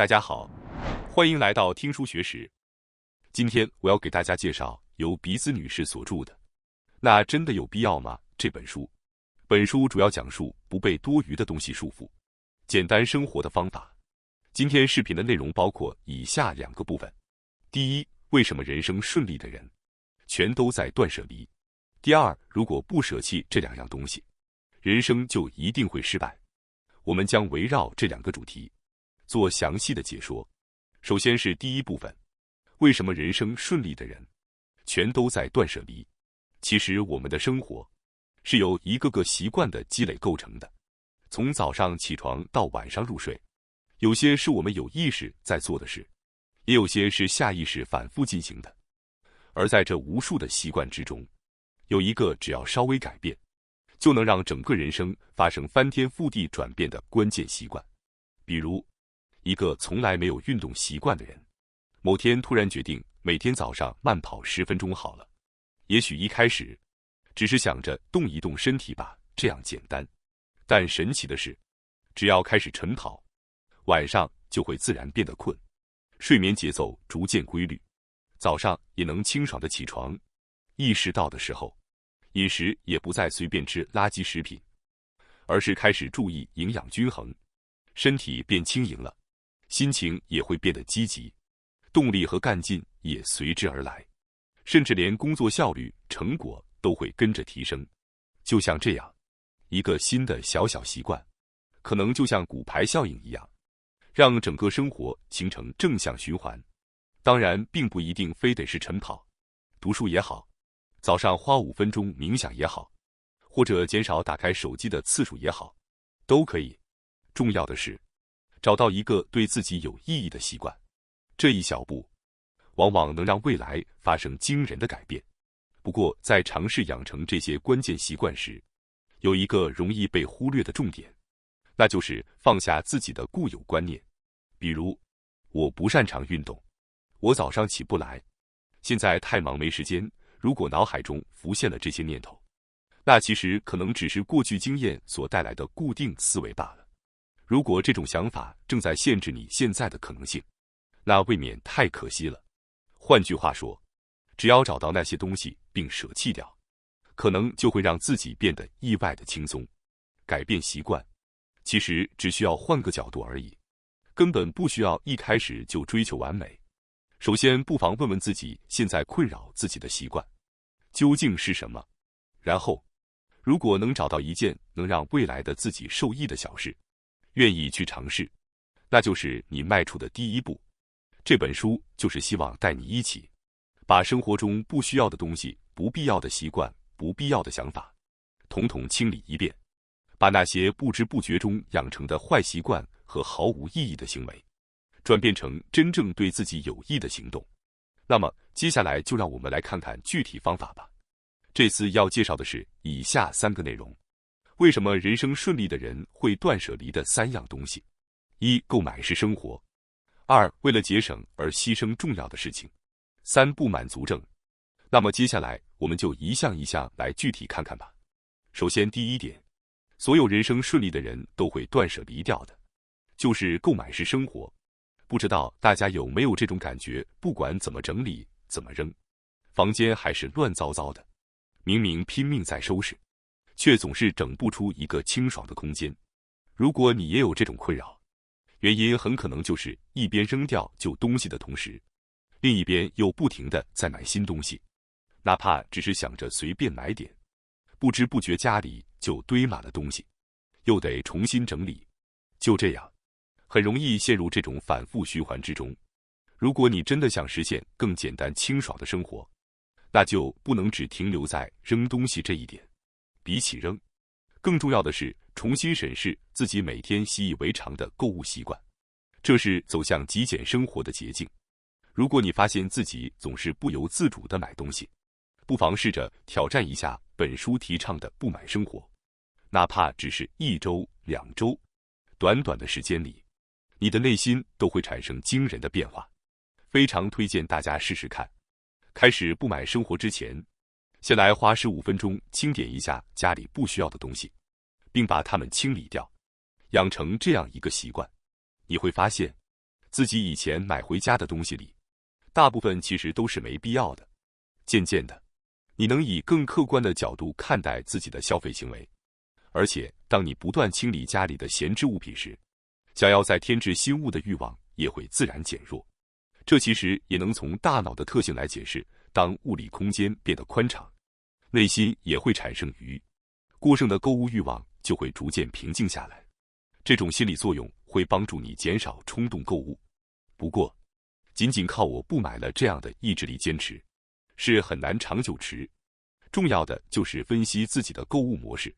大家好，欢迎来到听书学史。今天我要给大家介绍由鼻子女士所著的《那真的有必要吗》这本书。本书主要讲述不被多余的东西束缚，简单生活的方法。今天视频的内容包括以下2个部分：第一，为什么人生顺利的人全都在断舍离；第二，如果不舍弃这2样东西，人生就一定会失败。我们将围绕这2个主题做详细的解说。首先是第一部分，为什么人生顺利的人全都在断舍离？其实我们的生活是由一个个习惯的积累构成的，从早上起床到晚上入睡，有些是我们有意识在做的事，也有些是下意识反复进行的。而在这无数的习惯之中，有一个只要稍微改变，就能让整个人生发生翻天覆地转变的关键习惯。比如一个从来没有运动习惯的人，某天突然决定每天早上慢跑10分钟好了。也许一开始只是想着动一动身体吧，这样简单。但神奇的是，只要开始晨跑，晚上就会自然变得困，睡眠节奏逐渐规律，早上也能清爽的起床。意识到的时候，饮食也不再随便吃垃圾食品，而是开始注意营养均衡，身体变轻盈了，心情也会变得积极，动力和干劲也随之而来，甚至连工作效率、成果都会跟着提升。就像这样，一个新的小习惯，可能就像骨牌效应一样，让整个生活形成正向循环。当然，并不一定非得是晨跑，读书也好，早上花5分钟冥想也好，或者减少打开手机的次数也好，都可以。重要的是找到一个对自己有意义的习惯，这一小步往往能让未来发生惊人的改变。不过在尝试养成这些关键习惯时，有一个容易被忽略的重点，那就是放下自己的固有观念。比如，我不擅长运动，我早上起不来，现在太忙没时间。如果脑海中浮现了这些念头，那其实可能只是过去经验所带来的固定思维罢了。如果这种想法正在限制你现在的可能性，那未免太可惜了。换句话说，只要找到那些东西并舍弃掉，可能就会让自己变得意外的轻松。改变习惯，其实只需要换个角度而已，根本不需要一开始就追求完美。首先，不妨问问自己，现在困扰自己的习惯究竟是什么？然后，如果能找到一件能让未来的自己受益的小事，愿意去尝试，那就是你迈出的第一步。这本书就是希望带你一起把生活中不需要的东西、不必要的习惯、不必要的想法统统清理一遍，把那些不知不觉中养成的坏习惯和毫无意义的行为转变成真正对自己有益的行动。那么接下来就让我们来看看具体方法吧。这次要介绍的是以下3个内容：为什么人生顺利的人会断舍离的3样东西。1. 购买是生活。2. 为了节省而牺牲重要的事情。3. 不满足症。那么接下来我们就一项一项来具体看看吧。首先第一点，所有人生顺利的人都会断舍离掉的，就是购买是生活。不知道大家有没有这种感觉，不管怎么整理怎么扔，房间还是乱糟糟的，明明拼命在收拾，却总是整不出一个清爽的空间。如果你也有这种困扰，原因很可能就是一边扔掉旧东西的同时，另一边又不停地在买新东西，哪怕只是想着随便买点，不知不觉家里就堆满了东西，又得重新整理。就这样，很容易陷入这种反复循环之中。如果你真的想实现更简单清爽的生活，那就不能只停留在扔东西这一点。比起扔，更重要的是重新审视自己每天习以为常的购物习惯，这是走向极简生活的捷径。如果你发现自己总是不由自主地买东西，不妨试着挑战一下本书提倡的不买生活，哪怕只是1周、2周，短短的时间里，你的内心都会产生惊人的变化。非常推荐大家试试看。开始不买生活之前，先来花15分钟清点一下家里不需要的东西，并把它们清理掉。养成这样一个习惯，你会发现自己以前买回家的东西里，大部分其实都是没必要的。渐渐的，你能以更客观的角度看待自己的消费行为，而且当你不断清理家里的闲置物品时，想要再添置新物的欲望也会自然减弱。这其实也能从大脑的特性来解释，当物理空间变得宽敞，内心也会产生愉悦，过剩的购物欲望就会逐渐平静下来。这种心理作用会帮助你减少冲动购物。不过，仅仅靠我不买了这样的意志力坚持，是很难长久持。重要的就是分析自己的购物模式，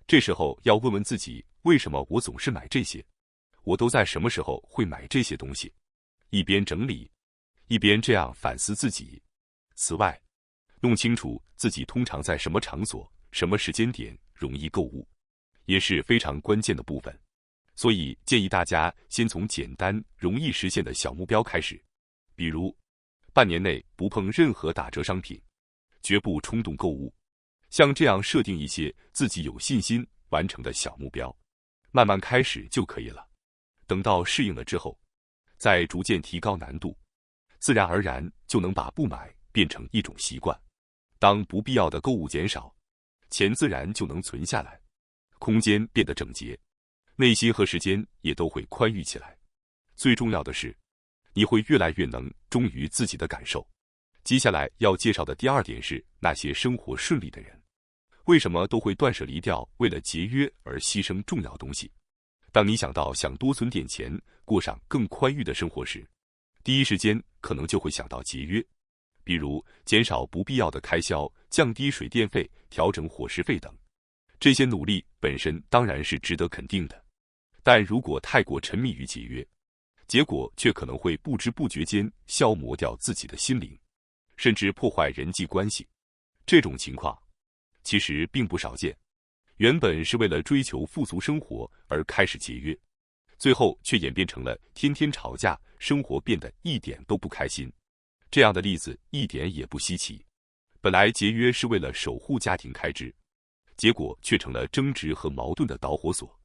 这时候要问问自己，为什么我总是买这些？我都在什么时候会买这些东西？一边整理，一边这样反思自己。此外，弄清楚自己通常在什么场所、什么时间点容易购物，也是非常关键的部分。所以建议大家先从简单、容易实现的小目标开始，比如半年内不碰任何打折商品，绝不冲动购物。像这样设定一些自己有信心完成的小目标，慢慢开始就可以了。等到适应了之后，再逐渐提高难度，自然而然就能把不买变成一种习惯。当不必要的购物减少，钱自然就能存下来，空间变得整洁，内心和时间也都会宽裕起来。最重要的是，你会越来越能忠于自己的感受。接下来要介绍的第二点是那些生活顺利的人，为什么都会断舍离掉为了节约而牺牲重要东西？当你想到想多存点钱，过上更宽裕的生活时，第一时间可能就会想到节约，比如减少不必要的开销，降低水电费，调整伙食费等。这些努力本身当然是值得肯定的，但如果太过沉迷于节约，结果却可能会不知不觉间消磨掉自己的心灵，甚至破坏人际关系。这种情况其实并不少见，原本是为了追求富足生活而开始节约，最后却演变成了天天吵架，生活变得一点都不开心。这样的例子一点也不稀奇。本来节约是为了守护家庭开支，结果却成了争执和矛盾的导火索，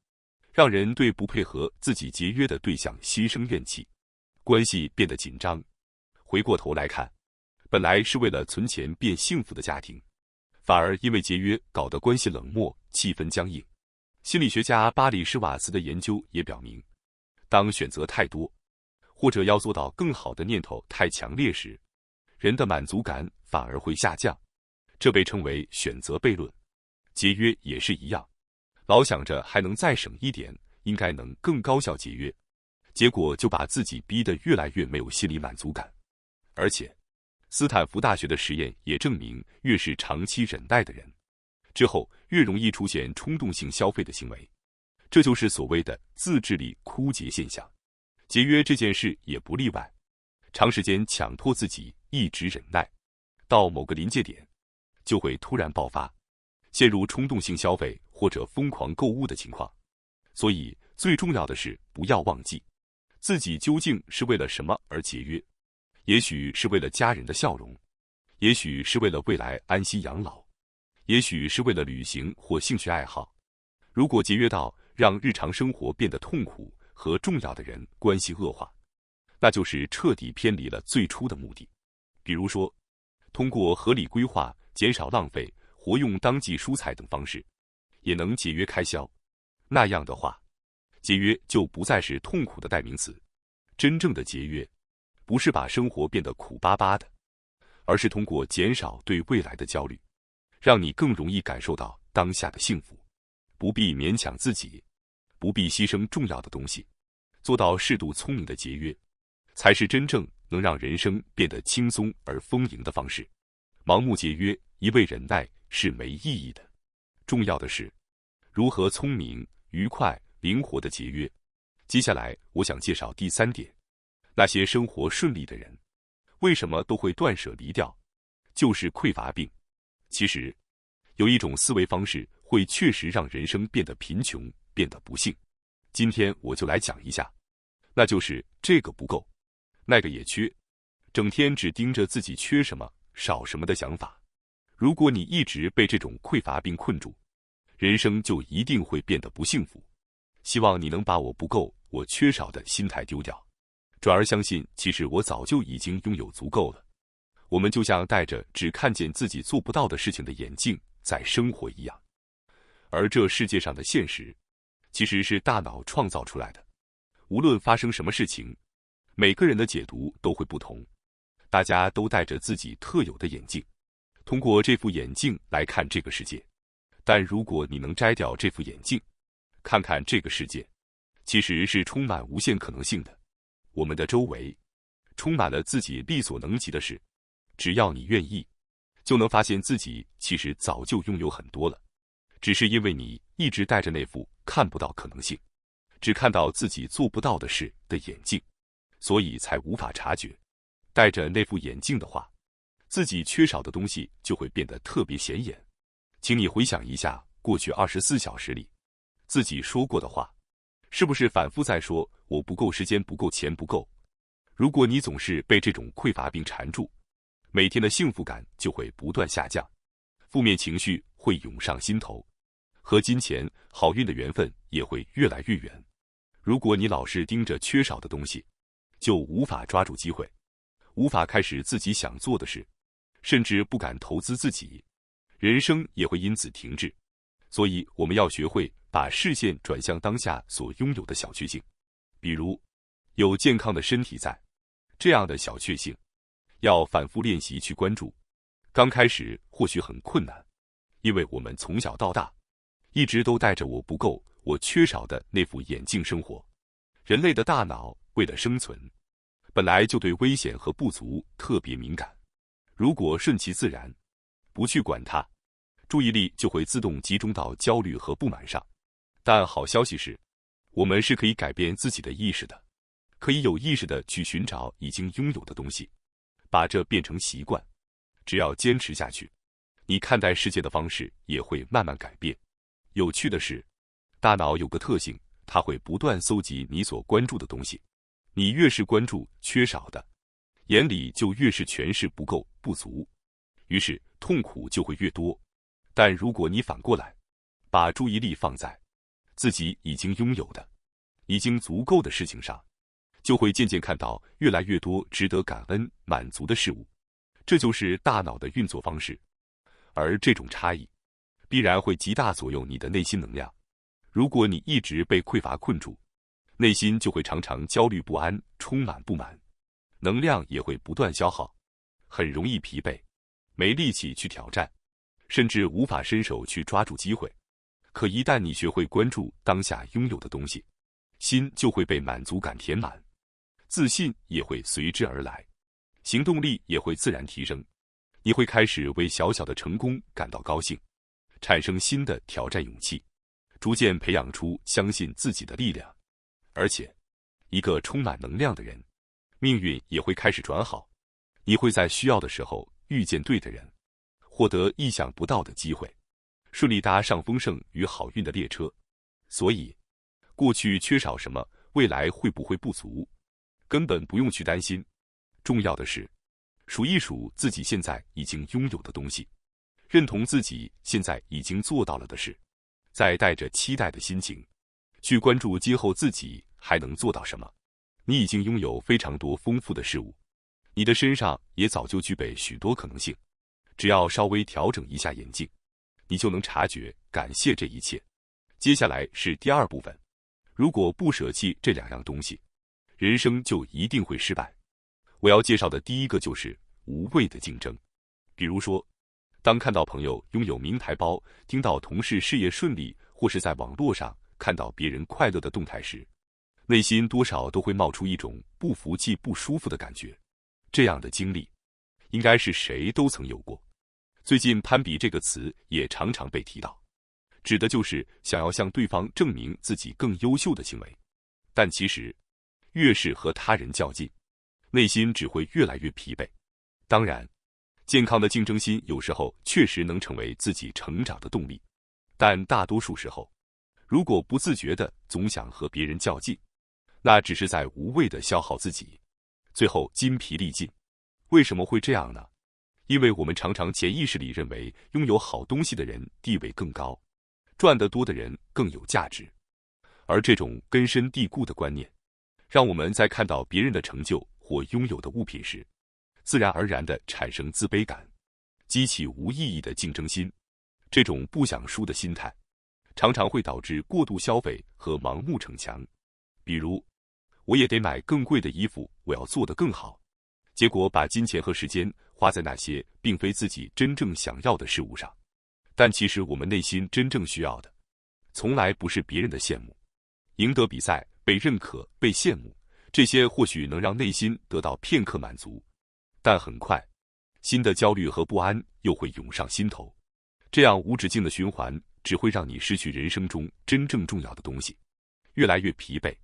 让人对不配合自己节约的对象心生怨气，关系变得紧张。回过头来看，本来是为了存钱变幸福的家庭，反而因为节约搞得关系冷漠，气氛僵硬。心理学家巴里施瓦茨的研究也表明，当选择太多，或者要做到更好的念头太强烈时，人的满足感反而会下降，这被称为选择悖论。节约也是一样，老想着还能再省一点，应该能更高效节约，结果就把自己逼得越来越没有心理满足感。而且斯坦福大学的实验也证明，越是长期忍耐的人，之后越容易出现冲动性消费的行为，这就是所谓的自制力枯竭现象。节约这件事也不例外，长时间强迫自己一直忍耐，到某个临界点，就会突然爆发，陷入冲动性消费或者疯狂购物的情况。所以最重要的是不要忘记，自己究竟是为了什么而节约。也许是为了家人的笑容，也许是为了未来安心养老，也许是为了旅行或兴趣爱好。如果节约到让日常生活变得痛苦和重要的人关系恶化，那就是彻底偏离了最初的目的。比如说，通过合理规划、减少浪费、活用当季蔬菜等方式，也能节约开销。那样的话，节约就不再是痛苦的代名词。真正的节约，不是把生活变得苦巴巴的，而是通过减少对未来的焦虑，让你更容易感受到当下的幸福。不必勉强自己，不必牺牲重要的东西，做到适度聪明的节约，才是真正能让人生变得轻松而丰盈的方式。盲目节约，一味忍耐是没意义的。重要的是，如何聪明、愉快、灵活的节约。接下来，我想介绍第三点。那些生活顺利的人，为什么都会断舍离掉？就是匮乏病。其实，有一种思维方式会确实让人生变得贫穷，变得不幸。今天我就来讲一下，那就是这个不够，那个也缺，整天只盯着自己缺什么、少什么的想法。如果你一直被这种匮乏病困住，人生就一定会变得不幸福。希望你能把我不够、我缺少的心态丢掉。转而相信其实我早就已经拥有足够了。我们就像戴着只看见自己做不到的事情的眼镜在生活一样，而这世界上的现实其实是大脑创造出来的。无论发生什么事情，每个人的解读都会不同，大家都戴着自己特有的眼镜，通过这副眼镜来看这个世界。但如果你能摘掉这副眼镜，看看这个世界，其实是充满无限可能性的。我们的周围充满了自己力所能及的事，只要你愿意，就能发现自己其实早就拥有很多了，只是因为你一直戴着那副看不到可能性，只看到自己做不到的事的眼镜，所以才无法察觉。戴着那副眼镜的话，自己缺少的东西就会变得特别显眼。请你回想一下，过去24小时里，自己说过的话，是不是反复在说我不够时间、不够钱、不够？如果你总是被这种匮乏病缠住，每天的幸福感就会不断下降，负面情绪会涌上心头，和金钱、好运的缘分也会越来越远。如果你老是盯着缺少的东西，就无法抓住机会，无法开始自己想做的事，甚至不敢投资自己，人生也会因此停滞。所以我们要学会把视线转向当下所拥有的小确幸，比如有健康的身体在，这样的小确幸要反复练习去关注。刚开始或许很困难，因为我们从小到大一直都戴着我不够、我缺少的那副眼镜生活。人类的大脑为了生存，本来就对危险和不足特别敏感。如果顺其自然，不去管它，注意力就会自动集中到焦虑和不满上。但好消息是，我们是可以改变自己的意识的，可以有意识的去寻找已经拥有的东西，把这变成习惯。只要坚持下去，你看待世界的方式也会慢慢改变。有趣的是，大脑有个特性，它会不断搜集你所关注的东西。你越是关注缺少的，眼里就越是全是不够、不足，于是痛苦就会越多。但如果你反过来，把注意力放在自己已经拥有的、已经足够的事情上，就会渐渐看到越来越多值得感恩、满足的事物。这就是大脑的运作方式，而这种差异必然会极大左右你的内心能量。如果你一直被匮乏困住，内心就会常常焦虑不安，充满不满，能量也会不断消耗，很容易疲惫，没力气去挑战，甚至无法伸手去抓住机会。可一旦你学会关注当下拥有的东西，心就会被满足感填满，自信也会随之而来，行动力也会自然提升。你会开始为小小的成功感到高兴，产生新的挑战勇气，逐渐培养出相信自己的力量。而且，一个充满能量的人，命运也会开始转好。你会在需要的时候遇见对的人，获得意想不到的机会，顺利搭上丰盛与好运的列车。所以，过去缺少什么，未来会不会不足，根本不用去担心。重要的是，数一数自己现在已经拥有的东西，认同自己现在已经做到了的事，再带着期待的心情，去关注今后自己还能做到什么。你已经拥有非常多丰富的事物，你的身上也早就具备许多可能性，只要稍微调整一下眼镜，你就能察觉、感谢这一切。接下来是第二部分，如果不舍弃这两样东西，人生就一定会失败。我要介绍的第一个就是无谓的竞争。比如说，当看到朋友拥有名牌包，听到同事事业顺利，或是在网络上看到别人快乐的动态时，内心多少都会冒出一种不服气、不舒服的感觉。这样的经历，应该是谁都曾有过。最近攀比这个词也常常被提到，指的就是想要向对方证明自己更优秀的行为。但其实，越是和他人较劲，内心只会越来越疲惫。当然，健康的竞争心有时候确实能成为自己成长的动力，但大多数时候，如果不自觉的总想和别人较劲，那只是在无谓的消耗自己，最后筋疲力尽。为什么会这样呢？因为我们常常潜意识里认为拥有好东西的人地位更高，赚得多的人更有价值，而这种根深蒂固的观念，让我们在看到别人的成就或拥有的物品时，自然而然地产生自卑感，激起无意义的竞争心。这种不想输的心态，常常会导致过度消费和盲目逞强。比如，我也得买更贵的衣服，我要做得更好，结果把金钱和时间花在那些并非自己真正想要的事物上。但其实我们内心真正需要的，从来不是别人的羡慕。赢得比赛、被认可、被羡慕，这些或许能让内心得到片刻满足，但很快，新的焦虑和不安又会涌上心头。这样无止境的循环，只会让你失去人生中真正重要的东西，越来越疲惫。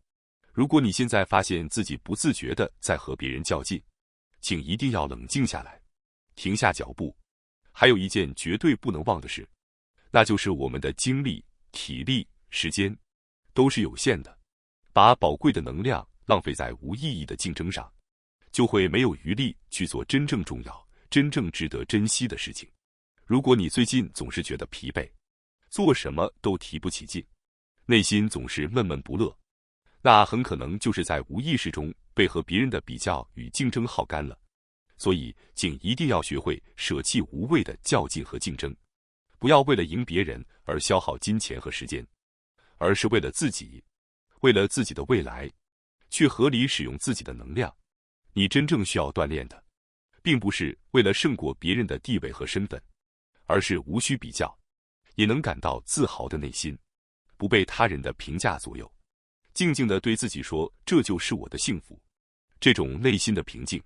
如果你现在发现自己不自觉地在和别人较劲，请一定要冷静下来，停下脚步。还有一件绝对不能忘的事，那就是我们的精力、体力、时间都是有限的，把宝贵的能量浪费在无意义的竞争上，就会没有余力去做真正重要、真正值得珍惜的事情。如果你最近总是觉得疲惫，做什么都提不起劲，内心总是闷闷不乐，那很可能就是在无意识中被和别人的比较与竞争耗干了。所以，请一定要学会舍弃无谓的较劲和竞争，不要为了赢别人而消耗金钱和时间，而是为了自己，为了自己的未来，去合理使用自己的能量。你真正需要锻炼的，并不是为了胜过别人的地位和身份，而是无需比较，也能感到自豪的内心，不被他人的评价左右，静静地对自己说，这就是我的幸福。这种内心的平静，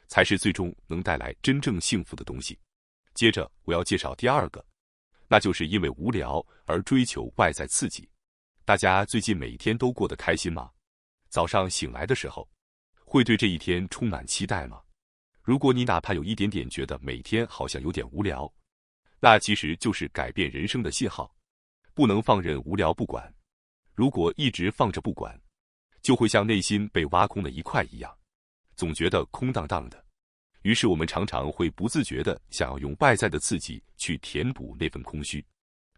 才是最终能带来真正幸福的东西。接着我要介绍第二个，那就是因为无聊而追求外在刺激。大家最近每一天都过得开心吗？早上醒来的时候，会对这一天充满期待吗？如果你哪怕有一点点觉得每天好像有点无聊，那其实就是改变人生的信号。不能放任无聊不管，如果一直放着不管，就会像内心被挖空的一块一样，总觉得空荡荡的。于是我们常常会不自觉地想要用外在的刺激去填补那份空虚，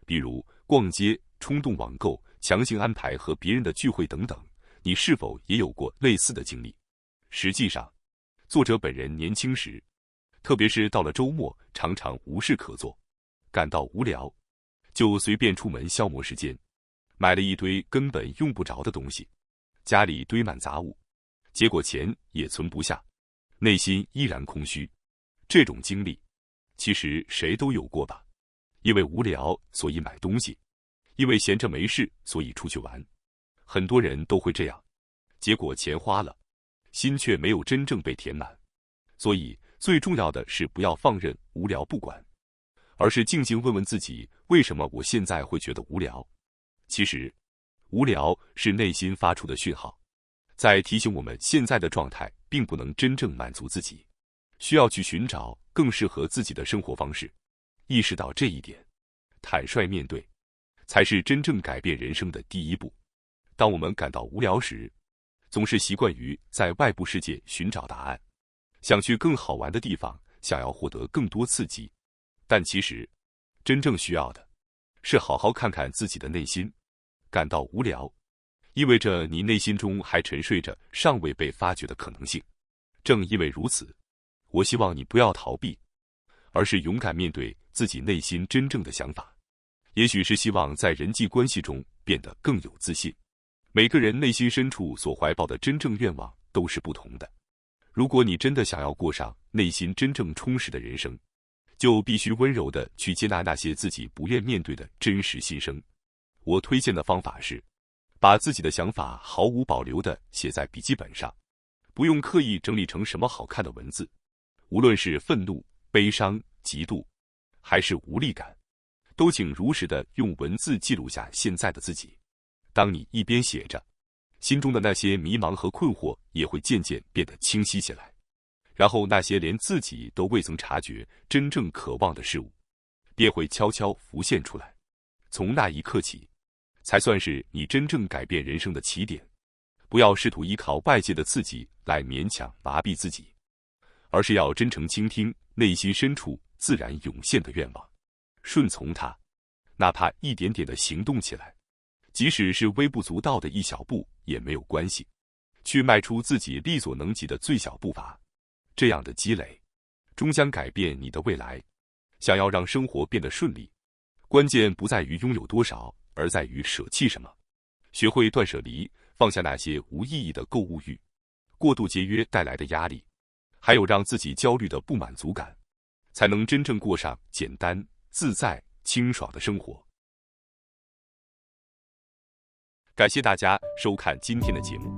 比如逛街、冲动网购、强行安排和别人的聚会等等。你是否也有过类似的经历？实际上，作者本人年轻时，特别是到了周末，常常无事可做，感到无聊，就随便出门消磨时间，买了一堆根本用不着的东西，家里堆满杂物，结果钱也存不下，内心依然空虚。这种经历，其实谁都有过吧？因为无聊，所以买东西；因为闲着没事，所以出去玩。很多人都会这样，结果钱花了，心却没有真正被填满。所以，最重要的是不要放任无聊不管，而是静静问问自己，为什么我现在会觉得无聊？其实，无聊是内心发出的讯号，在提醒我们现在的状态并不能真正满足自己，需要去寻找更适合自己的生活方式。意识到这一点，坦率面对，才是真正改变人生的第一步。当我们感到无聊时，总是习惯于在外部世界寻找答案，想去更好玩的地方，想要获得更多刺激。但其实，真正需要的，是好好看看自己的内心。感到无聊，意味着你内心中还沉睡着尚未被发掘的可能性。正因为如此，我希望你不要逃避，而是勇敢面对自己内心真正的想法。也许是希望在人际关系中变得更有自信。每个人内心深处所怀抱的真正愿望都是不同的。如果你真的想要过上内心真正充实的人生，就必须温柔地去接纳那些自己不愿面对的真实心声。我推荐的方法是，把自己的想法毫无保留地写在笔记本上，不用刻意整理成什么好看的文字。无论是愤怒、悲伤、嫉妒，还是无力感，都请如实地用文字记录下现在的自己。当你一边写着，心中的那些迷茫和困惑也会渐渐变得清晰起来。然后那些连自己都未曾察觉、真正渴望的事物，便会悄悄浮现出来。从那一刻起，才算是你真正改变人生的起点。不要试图依靠外界的刺激来勉强麻痹自己，而是要真诚倾听内心深处自然涌现的愿望，顺从它，哪怕一点点的行动起来，即使是微不足道的一小步也没有关系。去迈出自己力所能及的最小步伐。这样的积累，终将改变你的未来。想要让生活变得顺利，关键不在于拥有多少，而在于舍弃什么。学会断舍离，放下那些无意义的购物欲、过度节约带来的压力，还有让自己焦虑的不满足感，才能真正过上简单、自在、清爽的生活。感谢大家收看今天的节目。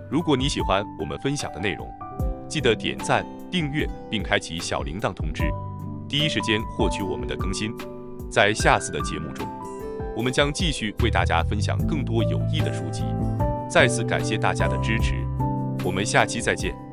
如果你喜欢我们分享的内容，记得点赞、订阅并开启小铃铛通知，第一时间获取我们的更新。在下次的节目中，我们将继续为大家分享更多有益的书籍。再次感谢大家的支持，我们下期再见。